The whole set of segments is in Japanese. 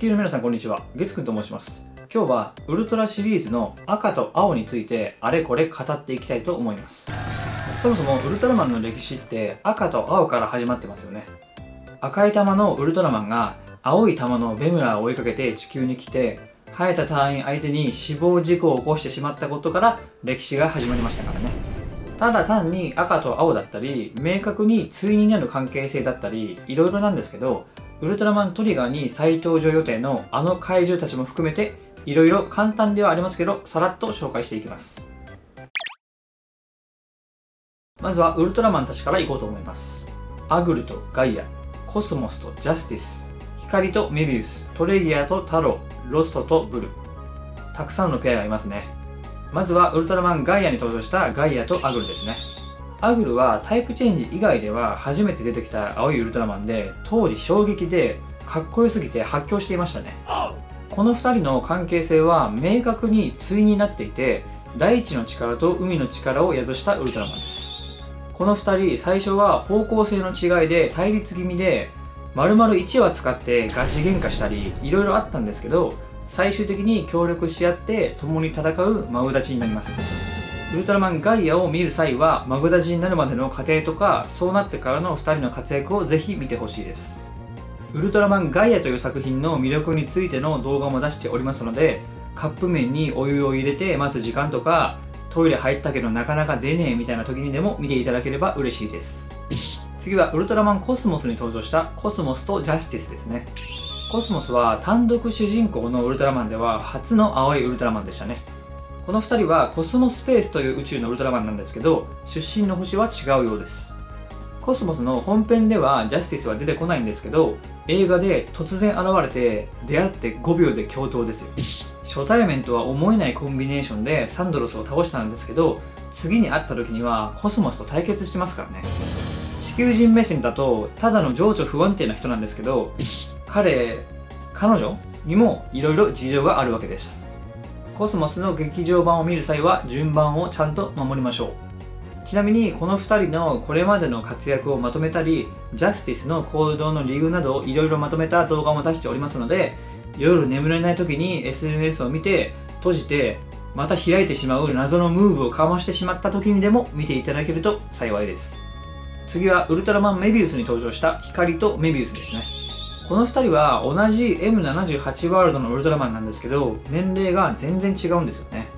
球の皆さんこんにちは、月くんと申します。今日はウルトラシリーズの赤と青についてあれこれ語っていきたいと思います。そもそもウルトラマンの歴史って赤と青から始まってますよね。赤い玉のウルトラマンが青い玉のベムラーを追いかけて地球に来て、生えた隊員相手に死亡事故を起こしてしまったことから歴史が始まりましたからね。ただ単に赤と青だったり、明確に対になる関係性だったり、いろいろなんですけど、ウルトラマントリガーに再登場予定のあの怪獣たちも含めて、いろいろ簡単ではありますけど、さらっと紹介していきます。まずはウルトラマンたちからいこうと思います。アグルとガイア、コスモスとジャスティス、光とメビウス、トレギアとタロー、ロストとブル。たくさんのペアがいますね。まずはウルトラマンガイアに登場したガイアとアグルですね。アグルはタイプチェンジ以外では初めて出てきた青いウルトラマンで、当時衝撃でかっこよすぎて発狂していましたね。この2人の関係性は明確に対になっていて、大地の力と海の力を宿したウルトラマンです。この2人最初は方向性の違いで対立気味で、丸々1話使ってガチ喧嘩したりいろいろあったんですけど、最終的に協力し合って共に戦うマブダチになります。ウルトラマンガイアを見る際はマブダチになるまでの過程とか、そうなってからの2人の活躍をぜひ見てほしいです。ウルトラマンガイアという作品の魅力についての動画も出しておりますので、カップ麺にお湯を入れて待つ時間とか、トイレ入ったけどなかなか出ねえみたいな時にでも見ていただければ嬉しいです。次はウルトラマンコスモスに登場したコスモスとジャスティスですね。コスモスは単独主人公のウルトラマンでは初の青いウルトラマンでしたね。この2人はコスモスペースという宇宙のウルトラマンなんですけど、出身の星は違うようです。コスモスの本編ではジャスティスは出てこないんですけど、映画で突然現れて出会って5秒で共闘ですよ。初対面とは思えないコンビネーションでサンドロスを倒したんですけど、次に会った時にはコスモスと対決してますからね。地球人目線だとただの情緒不安定な人なんですけど、彼女にもいろいろ事情があるわけです。コスモスの劇場版を見る際は順番をちゃんと守りましょう。ちなみにこの2人のこれまでの活躍をまとめたり、ジャスティスの行動の理由などをいろいろまとめた動画も出しておりますので、夜眠れない時に SNS を見て閉じてまた開いてしまう謎のムーブをかましてしまった時にでも見ていただけると幸いです。次はウルトラマンメビウスに登場した光とメビウスですね。この2人は同じ M78 ワールドのウルトラマンなんですけど、年齢が全然違うんですよね。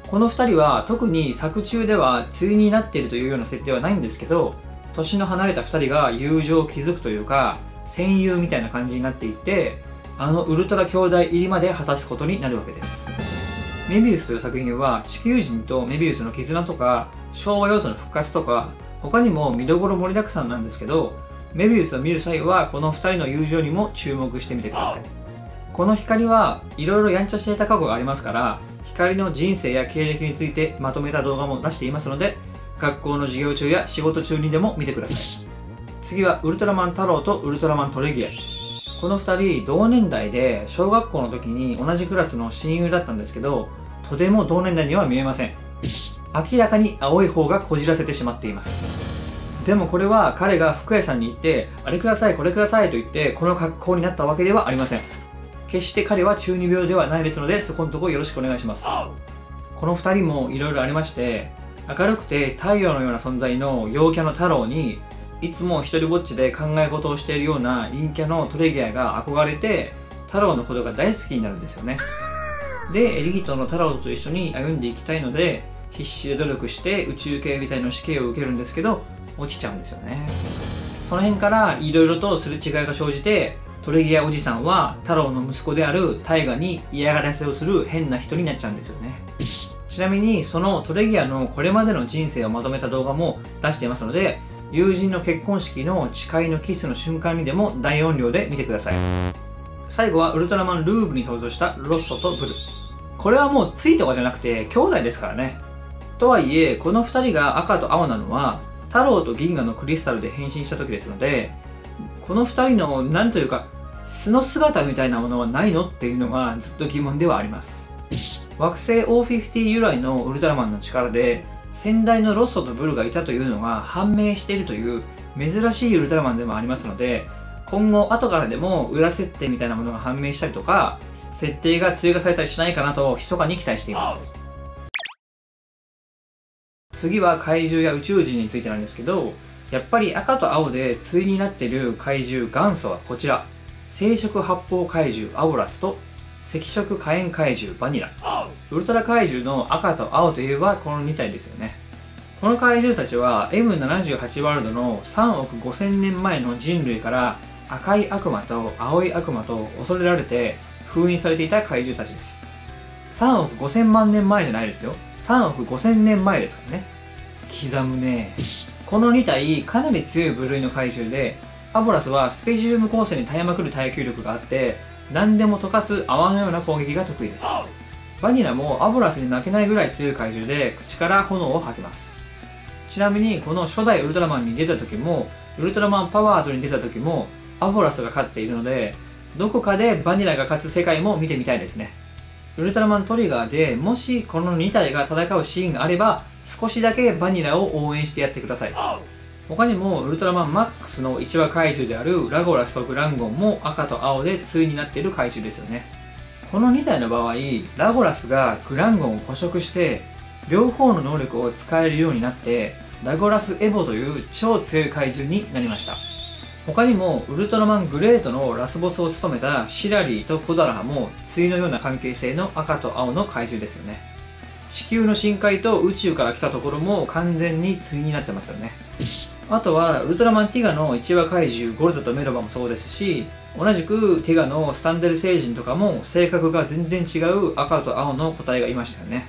この2人は特に作中では対になっているというような設定はないんですけど、年の離れた2人が友情を築くというか戦友みたいな感じになっていって、あのウルトラ兄弟入りまで果たすことになるわけです。メビウスという作品は地球人とメビウスの絆とか昭和要素の復活とか、他にも見どころ盛りだくさんなんですけど、メビウスを見る際はこの2人の友情にも注目してみてください。この光はいろいろやんちゃしていた過去がありますから、光の人生や経歴についてまとめた動画も出していますので、学校の授業中や仕事中にでも見てください。次はウルトラマンタロウとウルトラマントレギア。この2人同年代で小学校の時に同じクラスの親友だったんですけど、とても同年代には見えません。明らかに青い方がこじらせてしまっています。でもこれは彼が服屋さんに行ってあれくださいこれくださいと言ってこの格好になったわけではありません。決して彼は中二病ではないですので、そこのところよろしくお願いします。この2人もいろいろありまして、明るくて太陽のような存在の陽キャの太郎に、いつも一人ぼっちで考え事をしているような陰キャのトレギアが憧れて太郎のことが大好きになるんですよね。でエリギトの太郎と一緒に歩んでいきたいので、必死で努力して宇宙警備隊の試験を受けるんですけど落ちちゃうんですよね。その辺からいろいろとすれ違いが生じて、トレギアおじさんは太郎の息子であるタイガに嫌がらせをする変な人になっちゃうんですよね。ちなみにそのトレギアのこれまでの人生をまとめた動画も出していますので、友人の結婚式の誓いのキスの瞬間にでも大音量で見てください。最後はウルトラマンルーブに登場したロッソとブル。これはもうついとかじゃなくて兄弟ですからね。とはいえこの2人が赤と青なのは太郎と銀河のクリスタルで変身した時ですので、この2人の何というか素の姿みたいなものはないのっていうのがずっと疑問ではあります。惑星 O50 由来のウルトラマンの力で先代のロッソとブルがいたというのが判明しているという珍しいウルトラマンでもありますので、今後後からでも裏設定みたいなものが判明したりとか、設定が追加されたりしないかなと密かに期待しています。次は怪獣や宇宙人についてなんですけど、やっぱり赤と青で対になっている怪獣元祖はこちら。青色発泡怪獣アボラスと赤色火炎怪獣バニラ。ウルトラ怪獣の赤と青といえばこの2体ですよね。この怪獣たちは M78 ワールドの3億5000年前の人類から赤い悪魔と青い悪魔と恐れられて封印されていた怪獣たちです。3億5000万年前じゃないですよ。3億5000年前ですからね。刻むね。この2体かなり強い部類の怪獣で、アボラスはスペジウム構成に耐えまくる耐久力があって何でも溶かす泡のような攻撃が得意です。バニラもアボラスに負けないぐらい強い怪獣で口から炎を吐きます。ちなみにこの初代ウルトラマンに出た時もウルトラマンパワードに出た時もアボラスが勝っているので、どこかでバニラが勝つ世界も見てみたいですね。ウルトラマントリガーでもしこの2体が戦うシーンがあれば少しだけバニラを応援してやってください。他にもウルトラマンマックスの1話怪獣であるラゴラスとグランゴンも赤と青で対になっている怪獣ですよね。この2体の場合、ラゴラスがグランゴンを捕食して両方の能力を使えるようになってラゴラスエボという超強い怪獣になりました。他にもウルトラマングレートのラスボスを務めたシラリーとコダラハも対のような関係性の赤と青の怪獣ですよね。地球の深海と宇宙から来たところも完全に対になってますよね。あとはウルトラマンティガの1話怪獣ゴルザとメロバもそうですし、同じくティガのスタンデル星人とかも性格が全然違う赤と青の個体がいましたよね。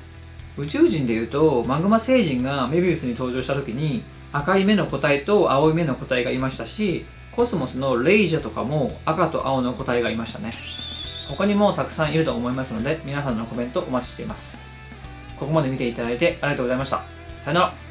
宇宙人でいうとマグマ星人がメビウスに登場した時に赤い目の個体と青い目の個体がいましたし、コスモスのレイジャとかも赤と青の個体がいましたね。他にもたくさんいると思いますので皆さんのコメントお待ちしています。ここまで見ていただいてありがとうございました。さよなら。